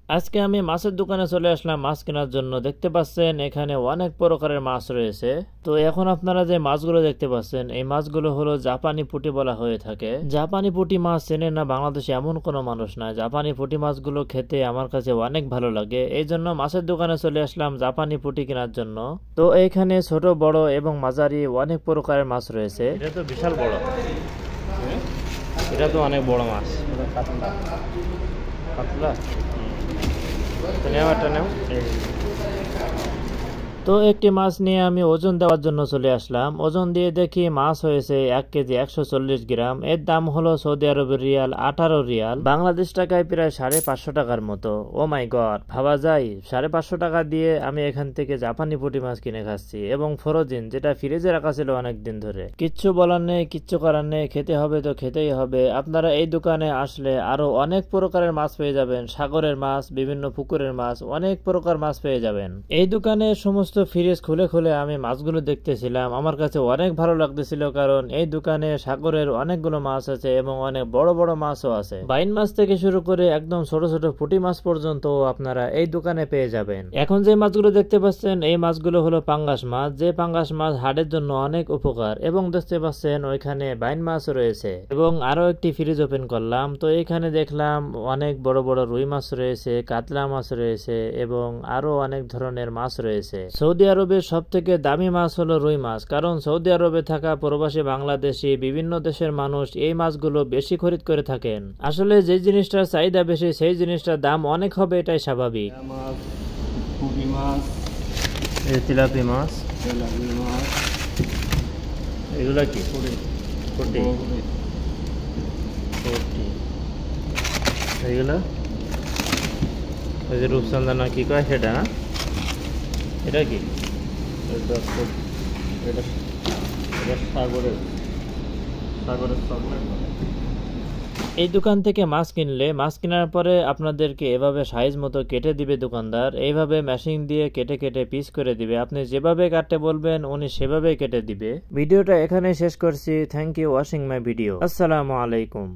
আজকে আমি মাছের দোকানে চলে আসলাম মাছ কেনার জন্য। দেখতে পাচ্ছেন এখানে অনেক প্রকারের মাছ রয়েছে। তো এখন আপনারা যে মাছগুলো দেখতে পাচ্ছেন এই মাছগুলো হলো জাপানি পুঁটি বলা হয়ে থাকে। জাপানি পুঁটি মাছ চেনে না বাংলাদেশে এমন কোনো মানুষ নাই। জাপানি পুঁটি মাছগুলো খেতে আমার কাছে অনেক ভালো লাগে, এই জন্য মাছের দোকানে চলে আসলাম জাপানি পুঁটি কেনার জন্য। তো এইখানে ছোট বড় এবং মাঝারি অনেক প্রকারের মাছ রয়েছে। এটা তো বিশাল বড়, এটা তো অনেক বড় মাছ। পাতলা পাতলা তো একটি মাছ নিয়ে আমি ওজন দেওয়ার জন্য চলে আসলাম। ওজন দিয়ে দেখি মাছ হয়েছে 1 কেজি 140 গ্রাম। এর দাম হলো সৌদি আরবের রিয়াল 18 রিয়াল, বাংলাদেশ টাকায় প্রায় 550 টাকার মতো। ও মাই গড, ভাবা যায় 550 টাকা দিয়ে আমি এখান থেকে জাপানি পুঁটি মাছ কিনে খাচ্ছি, এবং ফ্রোজেন, যেটা ফ্রিজে রাখা ছিল অনেক দিন ধরে। কিচ্ছু বলার নেই, কিচ্ছু করার নেই, খেতে হবে তো খেতেই হবে। আপনারা এই দোকানে আসলে আরো অনেক প্রকারের মাছ পেয়ে যাবেন, সাগরের মাছ, বিভিন্ন পুকুরের মাছ, অনেক প্রকার মাছ পেয়ে যাবেন। এই দোকানে সমস্ত ফ্রিজ খুলে খুলে আমি মাছগুলো দেখতেছিলাম। আমার কাছে অনেক ভালো লাগতেছিল, কারণ এই দোকানে সাগরের অনেকগুলো মাছ আছে এবং অনেক বড় বড় মাছও আছে। বাইন মাছ থেকে শুরু করে একদম ছোট ছোট পুঁটি মাছ পর্যন্ত আপনারা এই দোকানে পেয়ে যাবেন। এখন যে মাছগুলো দেখতে পাচ্ছেন এই মাছগুলো হলো পাঙ্গাস মাছ। যে পাঙ্গাস মাছ হাড়ের জন্য অনেক উপকার। এবং দেখতে পাচ্ছেন ওইখানে বাইন মাছ রয়েছে। এবং আরো একটি ফ্রিজ ওপেন করলাম, তো এখানে দেখলাম অনেক বড় বড় রুই মাছ রয়েছে, কাতলা মাছ রয়েছে এবং আরো অনেক ধরনের মাছ রয়েছে। সৌদি আরবের সব থেকে দামি মাছ হলো রুই মাছ, কারণ সৌদি আরবে থাকা প্রবাসী বাংলাদেশি বিভিন্ন দেশের মানুষ এই মাছগুলো বেশি খরিদ করে থাকেন। আসলে যে জিনিসটার চাহিদা বেশি সেই জিনিসটার দাম অনেক হবে, এটাই স্বাভাবিক। তেলাপি মাছ, এগুলা কি এগুলা ওই যে রূপচন্দা না কি কয় সেটা, এটা কি এই দোকান থেকে মাছ কিনলে মাছ কেনার পরে আপনাদেরকে এভাবে সাইজ মতো কেটে দিবে দোকানদার। এইভাবে মেশিন দিয়ে কেটে কেটে পিস করে দিবে। আপনি যেভাবে কাটতে বলবেন উনি সেভাবে কেটে দিবে। ভিডিওটা এখানে শেষ করছি। Thank you watching my video. আসসালামু আলাইকুম।